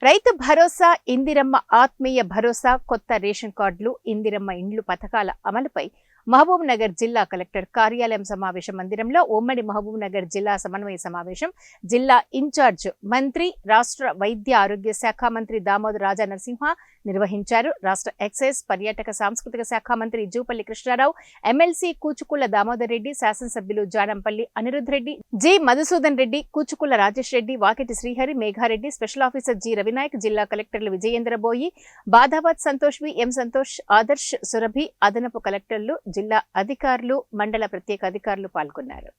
రైతు భరోసా, ఇందిరమ్మ ఆత్మీయ భరోసా, కొత్త రేషన్ కార్డులు, ఇందిరమ్మ ఇండ్లు పథకాల అమలుపై మహబూబ్ నగర్ జిల్లా కలెక్టర్ కార్యాలయం సమావేశ మందిరంలో ఉమ్మడి మహబూబ్ నగర్ జిల్లా సమన్వయ సమావేశం జిల్లా ఇన్ఛార్జ్ మంత్రి, రాష్ట్ర వైద్య ఆరోగ్య శాఖ మంత్రి దామోదర్ రాజా నరసింహ నిర్వహించారు. రాష్ట్ర ఎక్సైజ్, పర్యాటక సాంస్కృతిక శాఖ మంత్రి జూపల్లి కృష్ణారావు, ఎమ్మెల్సీ కూచుకుళ్ల దామోదర్ రెడ్డి, శాసనసభ్యులు Janampally Anirudh Reddy, G Madhusudan Reddy, Kuchukulla Rajesh Reddy, Vakiti Srihari, Megha Reddy, special officer G Ravi Nayak, జిల్లా కలెక్టర్లు విజయేంద్ర బోయి, బాధాబాద్ సంతోష్ వి, ఎం సంతోష్, ఆదర్శ్ సురభి, అదనపు కలెక్టర్లు, జిల్లా అధికారులు, మండల ప్రత్యేక అధికారులు పాల్గొన్నారు.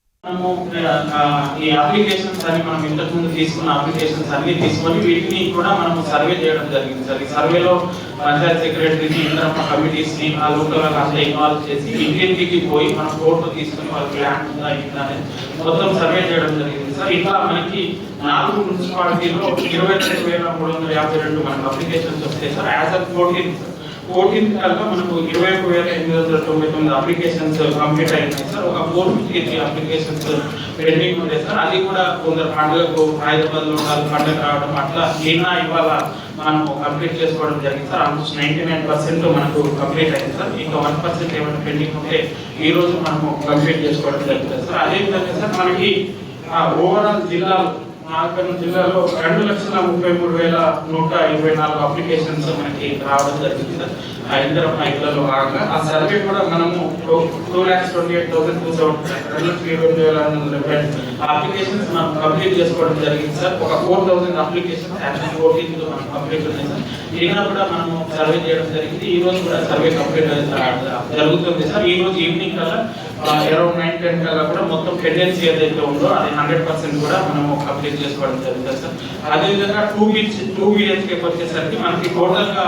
ఈ అప్లికేషన్స్ అన్ని మనం ఇంతకు ముందు తీసుకున్న అప్లికేషన్స్ అన్ని తీసుకొని వీటిని కూడా మనం సర్వే చేయడం జరిగింది సార్. ఈ సర్వేలో పంచాయత్ సెక్రటరీని, ఇంద్రమ్మ కమిటీస్ ని, ఆ లోకల్ అంతా ఇన్వాల్వ్ చేసి ఇంటింటికి పోయి మనం ఫోటో తీసుకుని వాళ్ళకి ల్యాండ్ ఉందా ఇందా అనేది మొత్తం సర్వే చేయడం జరిగింది సార్. ఇంకా మనకి 4 మున్సిపాలిటీలో 22,352 మనకు అప్లికేషన్స్ వస్తాయి సార్. యాజ్ ఆఫ్ 14th కల్లా మనకు 21,899 అప్లికేషన్స్ కంప్లీట్ అయినాయి సార్. ఒక 453 అప్లికేషన్స్ పెండింగ్ ఉంటాయి సార్. అది కూడా కొందరు పండుగకు హైదరాబాద్ లో పండుగ రావడం అట్లా ఇవాళ మనము కంప్లీట్ చేసుకోవడం జరిగింది సార్. ఆల్మోస్ట్ 99% మనకు కంప్లీట్ అయింది సార్. ఇంకా 1% ఏమైనా పెండింగ్ ఉంటే ఈ రోజు మనము కంప్లీట్ చేసుకోవడం జరుగుతుంది సార్. అదేవిధంగా సార్ మనకి ఓవరాల్ జిల్లాలో 2,33,124 అప్లికేషన్స్ మనకి రావడం జరిగింది సార్. ఇందిరమ్మ ఇళ్లలో భాగంగా ఆ సర్వే కూడా మనము 2,28,270 అప్లికేషన్స్ మనం కంప్లీట్ చేసుకోవడం జరిగింది సార్. ఒక 4,000 అప్లికేషన్స్ యాక్చువల్ 14th మనం కంప్లీట్ ఉన్నాయి సార్. ఈయన కూడా మనము సర్వే చేయడం జరిగింది. ఈ రోజు కూడా సర్వే కంప్లీట్ జరుగుతుంది సార్. ఈ రోజు ఈవినింగ్ కల్లా అరౌండ్ 9-10 కల్లా కూడా మొత్తం పెండెన్సీ ఏదైతే ఉందో అది 100% కూడా మనము కంప్లీట్ చేసుకోవడం జరుగుతుంది సార్. అదేవిధంగా 2 BHK వచ్చేసరికి మనకి టోటల్ గా